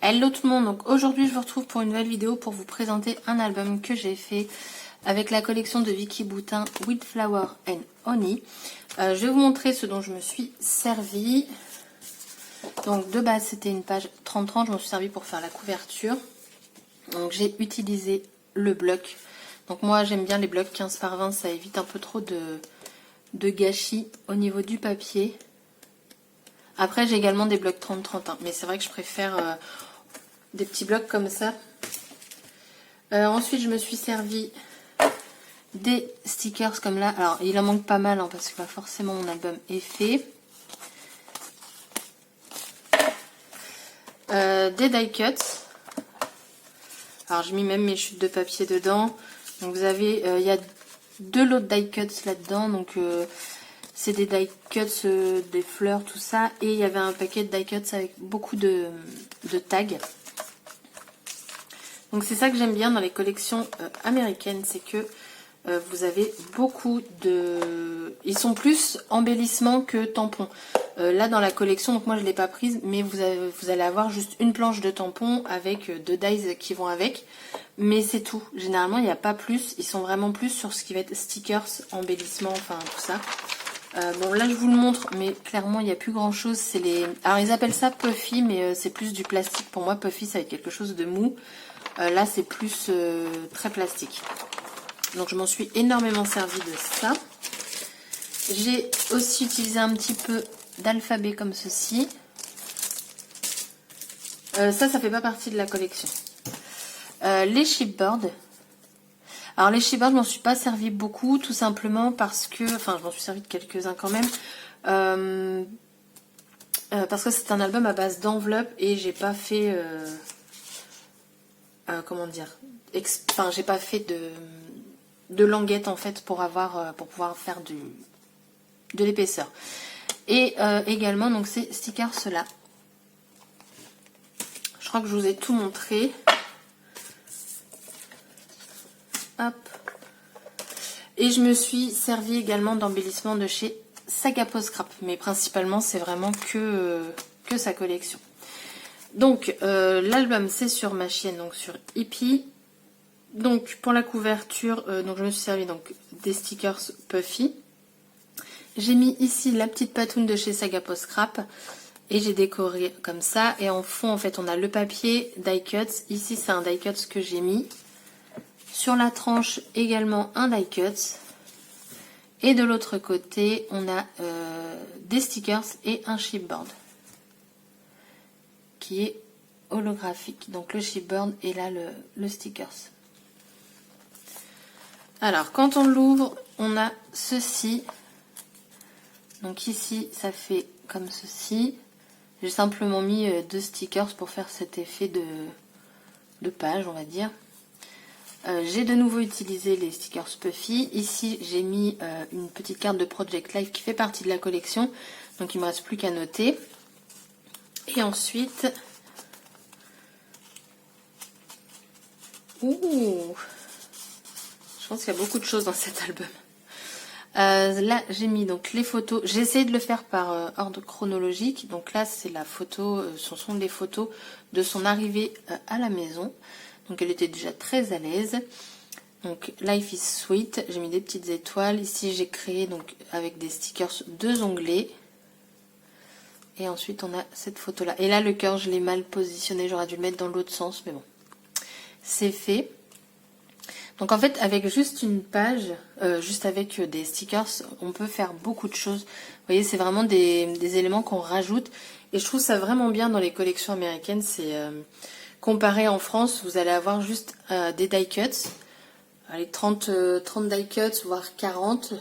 Hello tout le monde, donc aujourd'hui je vous retrouve pour une nouvelle vidéo pour vous présenter un album que j'ai fait avec la collection de Vicky Boutin With Flower and Honey. Je vais vous montrer ce dont je me suis servi. Donc de base c'était une page 30-30, je m'en suis servi pour faire la couverture. Donc j'ai utilisé le bloc. Donc moi j'aime bien les blocs 15 par 20, ça évite un peu trop de gâchis au niveau du papier. Après j'ai également des blocs 30-30, hein, mais c'est vrai que je préfère des petits blocs comme ça. Ensuite je me suis servi des stickers comme là. Alors il en manque pas mal hein, parce que bah, forcément mon album est fait. Des die cuts. Alors j'ai mis même mes chutes de papier dedans. Donc vous avez, il y a deux lots de die cuts là-dedans. Donc c'est des die cuts, des fleurs, tout ça. Et il y avait un paquet de die cuts avec beaucoup de tags. Donc c'est ça que j'aime bien dans les collections américaines, c'est que vous avez beaucoup de... Ils sont plus embellissements que tampons. Là dans la collection, donc moi je ne l'ai pas prise, mais vous allez avoir juste une planche de tampons avec deux dies qui vont avec. Mais c'est tout. Généralement il n'y a pas plus. Ils sont vraiment plus sur ce qui va être stickers, embellissements, enfin tout ça. Bon là je vous le montre, mais clairement il n'y a plus grand chose. C'est les... Alors ils appellent ça puffy, mais c'est plus du plastique. Pour moi puffy ça va être quelque chose de mou. Là c'est plus très plastique. Donc je m'en suis énormément servi de ça. J'ai aussi utilisé un petit peu d'alphabet comme ceci. Ça fait pas partie de la collection. Les chipboards. Alors les chipboards, je m'en suis pas servi beaucoup, tout simplement parce que... Enfin, je m'en suis servi de quelques-uns quand même. Parce que c'est un album à base d'enveloppe et j'ai pas fait... comment dire, enfin j'ai pas fait de languette en fait pour pouvoir faire de l'épaisseur. Et également donc ces stickers là. Je crois que je vous ai tout montré. Hop. Et je me suis servi également d'embellissement de chez Saga Post Scrap, mais principalement c'est vraiment que sa collection. Donc l'album c'est sur ma chaîne, donc sur Hippie. Donc pour la couverture, donc je me suis servi donc des stickers puffy. J'ai mis ici la petite patoune de chez Saga Post Scrap et j'ai décoré comme ça. Et en fond en fait on a le papier die cuts. Ici c'est un die cuts que j'ai mis. Sur la tranche également un die cuts. Et de l'autre côté on a des stickers et un chipboard qui est holographique. Donc le chipboard et là le stickers. Alors quand on l'ouvre, on a ceci. Donc ici ça fait comme ceci. J'ai simplement mis deux stickers pour faire cet effet de page, on va dire. J'ai de nouveau utilisé les stickers puffy. Ici j'ai mis une petite carte de Project Life qui fait partie de la collection. Donc il ne me reste plus qu'à noter. Et ensuite... Ouh, je pense qu'il y a beaucoup de choses dans cet album. Là j'ai mis donc les photos. J'ai essayé de le faire par ordre chronologique. Donc là c'est la photo, ce sont les photos de son arrivée à la maison. Donc elle était déjà très à l'aise. Donc Life is Sweet. J'ai mis des petites étoiles. Ici j'ai créé donc avec des stickers deux onglets. Et ensuite on a cette photo là. Et là le cœur je l'ai mal positionné. J'aurais dû le mettre dans l'autre sens, mais bon. C'est fait. Donc en fait avec juste une page, juste avec des stickers, on peut faire beaucoup de choses. Vous voyez c'est vraiment des éléments qu'on rajoute. Et je trouve ça vraiment bien dans les collections américaines. C'est comparé en France, vous allez avoir juste des die cuts. Allez, 30 die cuts, voire 40.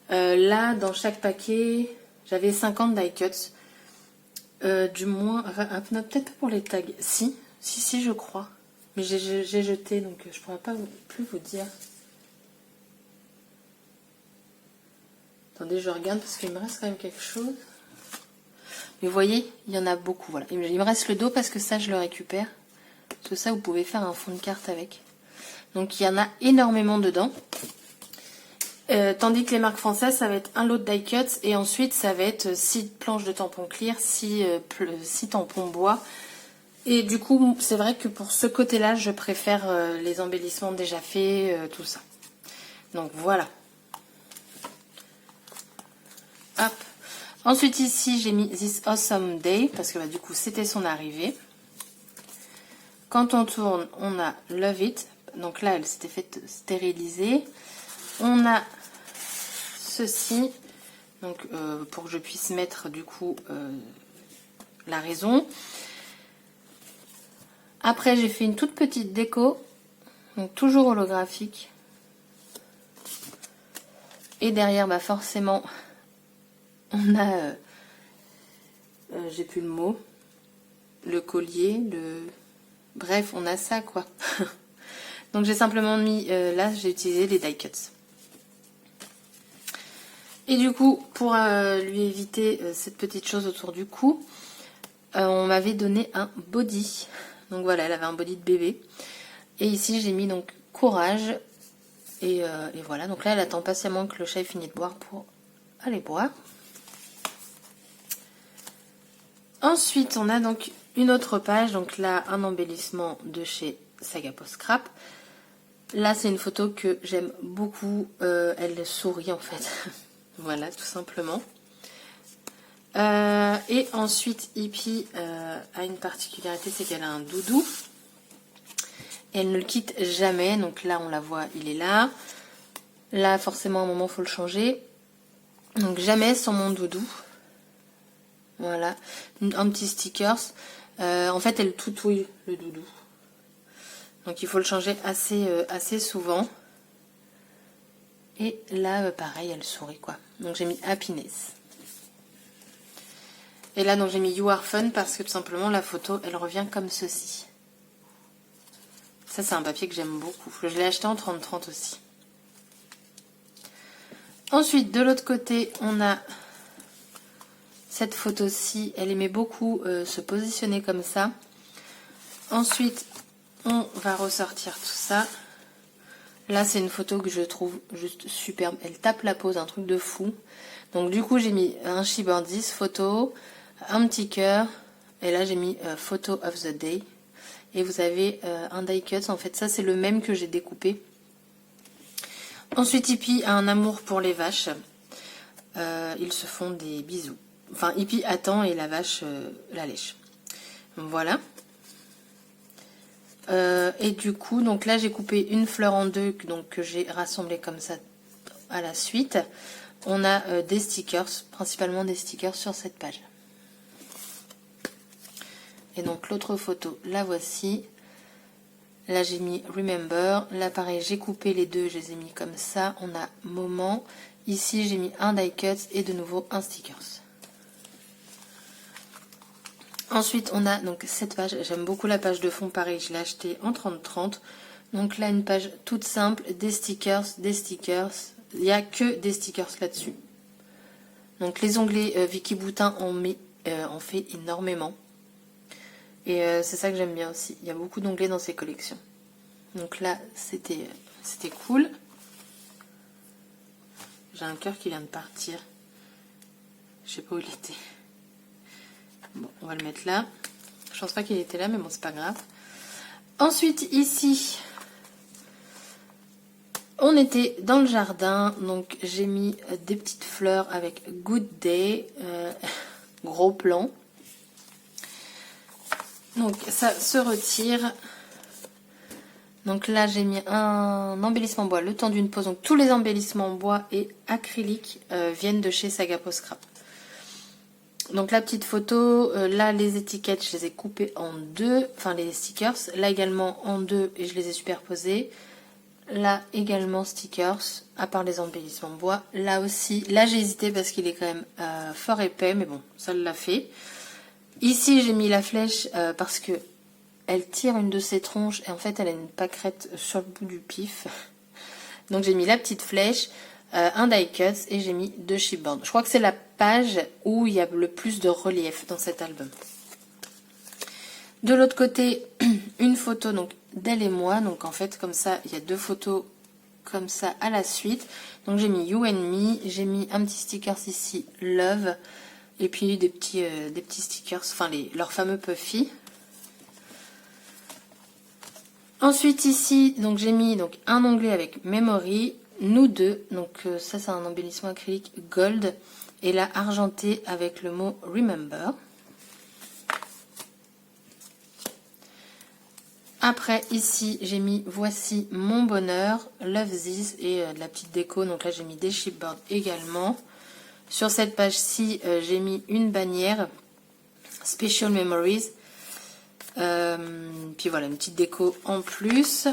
Là dans chaque paquet, j'avais 50 die cuts. Du moins, peut-être pas pour les tags. Si je crois. Mais j'ai jeté, donc je pourrais pas plus vous dire. Attendez, je regarde parce qu'il me reste quand même quelque chose. Mais vous voyez, il y en a beaucoup. Voilà. Il me reste le dos parce que ça, je le récupère. Parce que ça, vous pouvez faire un fond de carte avec. Donc, il y en a énormément dedans. Tandis que les marques françaises, ça va être un lot de die cuts. Et ensuite, ça va être 6 planches de tampons clear, 6 tampons bois. Et du coup, c'est vrai que pour ce côté-là, je préfère les embellissements déjà faits, tout ça. Donc voilà. Hop. Ensuite ici, j'ai mis This Awesome Day, parce que bah, du coup, c'était son arrivée. Quand on tourne, on a Love It. Donc là, elle s'était faite stériliser. On a ceci, donc pour que je puisse mettre du coup la raison. Après, j'ai fait une toute petite déco, donc toujours holographique. Et derrière, bah forcément, on a, j'ai plus le mot, le collier, bref, on a ça quoi. Donc j'ai simplement mis, là j'ai utilisé les die cuts. Et du coup, pour lui éviter cette petite chose autour du cou, on m'avait donné un body. Donc voilà, elle avait un body de bébé. Et ici, j'ai mis donc courage. Et voilà, donc là, elle attend patiemment que le chat ait fini de boire pour aller boire. Ensuite, on a donc une autre page. Donc là, un embellissement de chez Saga Post Scrap. Là, c'est une photo que j'aime beaucoup. Elle sourit en fait. Voilà, tout simplement. Et ensuite, Hippie a une particularité, c'est qu'elle a un doudou. Et elle ne le quitte jamais. Donc là, on la voit, il est là. Là, forcément, à un moment, il faut le changer. Donc jamais sans mon doudou. Voilà. Un petit stickers. En fait, elle toutouille le doudou. Donc il faut le changer assez souvent. Et là, pareil, elle sourit quoi. Donc j'ai mis Happiness. Et là, donc j'ai mis You Are Fun parce que tout simplement la photo, elle revient comme ceci. Ça, c'est un papier que j'aime beaucoup. Je l'ai acheté en 30-30 aussi. Ensuite, de l'autre côté, on a cette photo-ci. Elle aimait beaucoup se positionner comme ça. Ensuite, on va ressortir tout ça. Là, c'est une photo que je trouve juste superbe. Elle tape la pose, un truc de fou. Donc, du coup, j'ai mis un Shibor 10 photo, un petit cœur. Et là, j'ai mis Photo of the Day. Et vous avez un die cut. En fait, ça, c'est le même que j'ai découpé. Ensuite, Hippie a un amour pour les vaches. Ils se font des bisous. Enfin, Hippie attend et la vache la lèche. Voilà. Et du coup, donc là, j'ai coupé une fleur en deux, donc que j'ai rassemblé comme ça à la suite. On a des stickers, principalement des stickers sur cette page. Et donc l'autre photo, la voici. Là, j'ai mis Remember. Là, pareil, j'ai coupé les deux, je les ai mis comme ça. On a Moment. Ici, j'ai mis un die cut et de nouveau un stickers. Ensuite, on a donc cette page. J'aime beaucoup la page de fond. Pareil, je l'ai achetée en 30-30. Donc là, une page toute simple. Des stickers, des stickers. Il n'y a que des stickers là-dessus. Donc les onglets Vicky Boutin en fait énormément. Et c'est ça que j'aime bien aussi. Il y a beaucoup d'onglets dans ces collections. Donc là, c'était cool. J'ai un cœur qui vient de partir. Je sais pas où il était. Bon, on va le mettre là. Je pense pas qu'il était là, mais bon, c'est pas grave. Ensuite, ici, on était dans le jardin. Donc, j'ai mis des petites fleurs avec Good Day. Gros plan. Donc, ça se retire. Donc là, j'ai mis un embellissement bois, le temps d'une pause. Donc, tous les embellissements bois et acryliques viennent de chez Saga Post Scrap. Donc la petite photo, là les étiquettes je les ai coupées en deux, enfin les stickers, là également en deux et je les ai superposés. Là également stickers, à part les embellissements bois. Là aussi, là j'ai hésité parce qu'il est quand même fort épais, mais bon, ça l'a fait. Ici j'ai mis la flèche parce que elle tire une de ses tronches et en fait elle a une pâquerette sur le bout du pif. Donc j'ai mis la petite flèche. Un die cut et j'ai mis deux chipboards. Je crois que c'est la page où il y a le plus de relief dans cet album. De l'autre côté, une photo donc d'elle et moi. Donc en fait comme ça, il y a deux photos comme ça à la suite. Donc j'ai mis You and Me, j'ai mis un petit sticker ici, Love, et puis des petits stickers, enfin leurs fameux puffy. Ensuite ici, donc j'ai mis donc un onglet avec Memory, nous deux, donc ça c'est un embellissement acrylique gold, et là argenté avec le mot Remember. Après ici j'ai mis voici mon bonheur, Love This et de la petite déco, donc là j'ai mis des chipboards également. Sur cette page-ci j'ai mis une bannière Special Memories. Puis voilà, une petite déco en plus.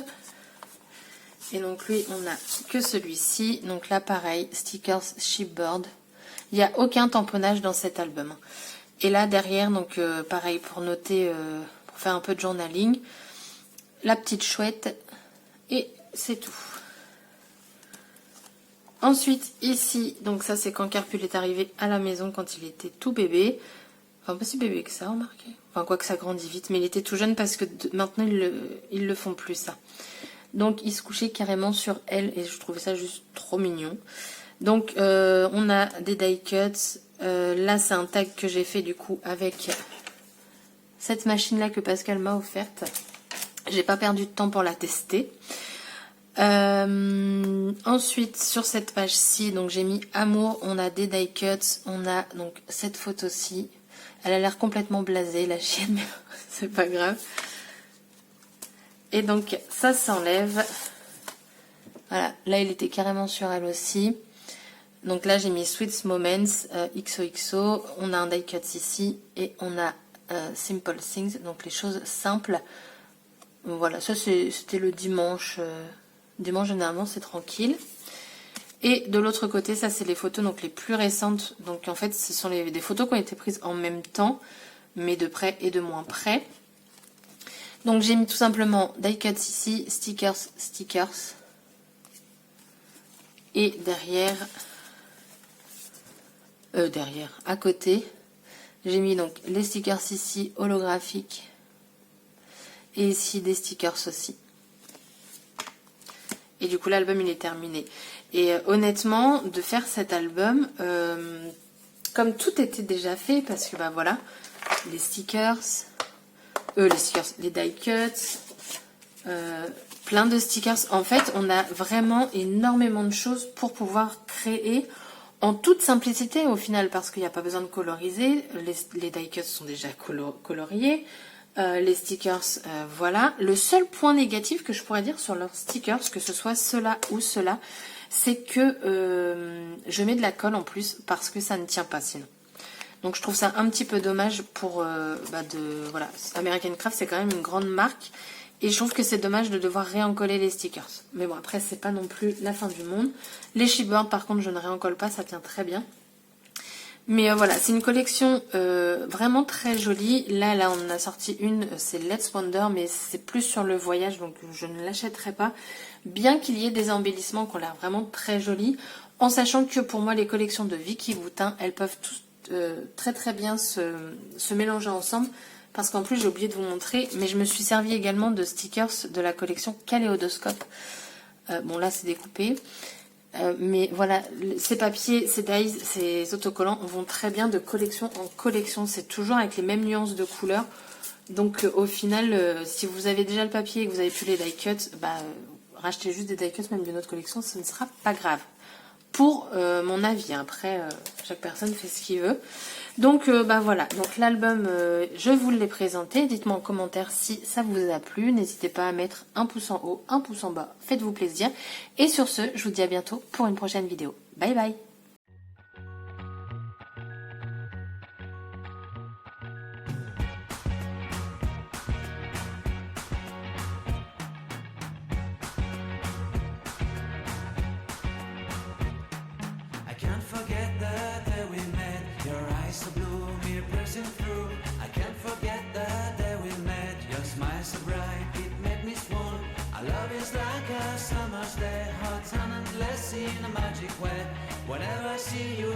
Et donc lui, on n'a que celui-ci. Donc là, pareil, stickers chipboard. Il n'y a aucun tamponnage dans cet album. Et là, derrière, donc pareil, pour noter, pour faire un peu de journaling, la petite chouette. Et c'est tout. Ensuite, ici, donc ça, c'est quand Carpul est arrivé à la maison quand il était tout bébé. Enfin, pas si bébé que ça, remarquez. Enfin, quoi que ça grandit vite, mais il était tout jeune parce que maintenant, ils le font plus, ça. Donc, il se couchait carrément sur elle et je trouvais ça juste trop mignon. Donc, on a des die cuts. Là, c'est un tag que j'ai fait, du coup, avec cette machine-là que Pascal m'a offerte. J'ai pas perdu de temps pour la tester. Ensuite, sur cette page-ci, donc j'ai mis amour. On a des die cuts. On a donc cette photo-ci. Elle a l'air complètement blasée, la chienne, mais c'est pas grave. Et donc, ça s'enlève. Voilà, là, il était carrément sur elle aussi. Donc là, j'ai mis Sweet Moments, XOXO. On a un die cut ici. Et on a Simple Things, donc les choses simples. Voilà, ça, c'était le dimanche. Dimanche, généralement, c'est tranquille. Et de l'autre côté, ça c'est les photos donc les plus récentes. Donc en fait, ce sont des photos qui ont été prises en même temps, mais de près et de moins près. Donc j'ai mis tout simplement die cuts ici, stickers. Et derrière, à côté, j'ai mis donc les stickers ici, holographiques. Et ici des stickers aussi. Et du coup, l'album il est terminé. Et honnêtement, de faire cet album, comme tout était déjà fait, parce que bah voilà, les stickers, les die cuts, plein de stickers. En fait, on a vraiment énormément de choses pour pouvoir créer en toute simplicité au final, parce qu'il n'y a pas besoin de coloriser. Les die cuts sont déjà coloriés. Les stickers, voilà. Le seul point négatif que je pourrais dire sur leurs stickers, que ce soit cela ou cela, c'est que je mets de la colle en plus parce que ça ne tient pas sinon. Donc je trouve ça un petit peu dommage pour voilà, American Craft, c'est quand même une grande marque et je trouve que c'est dommage de devoir réencoller les stickers. Mais bon, après c'est pas non plus la fin du monde. Les chipboards par contre je ne réencolle pas, ça tient très bien. Mais voilà, c'est une collection vraiment très jolie. Là, on en a sorti une, c'est Let's Wonder, mais c'est plus sur le voyage, donc je ne l'achèterai pas. Bien qu'il y ait des embellissements qui ont l'air vraiment très jolis, en sachant que pour moi, les collections de Vicky Boutin, elles peuvent toutes très très bien se mélanger ensemble. Parce qu'en plus, j'ai oublié de vous montrer, mais je me suis servi également de stickers de la collection Kaléidoscope. Bon, là, c'est découpé. Mais voilà, ces papiers, ces dies, ces autocollants vont très bien de collection en collection. C'est toujours avec les mêmes nuances de couleurs. Donc au final, si vous avez déjà le papier et que vous avez plus les die cuts, rachetez juste des die cuts même d'une autre collection, ce ne sera pas grave. Pour mon avis, après, chaque personne fait ce qu'il veut. Donc voilà, donc l'album, je vous l'ai présenté. Dites-moi en commentaire si ça vous a plu. N'hésitez pas à mettre un pouce en haut, un pouce en bas. Faites-vous plaisir. Et sur ce, je vous dis à bientôt pour une prochaine vidéo. Bye bye. Can't forget the day we met. Your eyes so blue, me piercing through. I can't forget the day we met. Your smile so bright, it made me swoon. Our love is like a summer's day, hot and endless in a magic way. Whenever I see you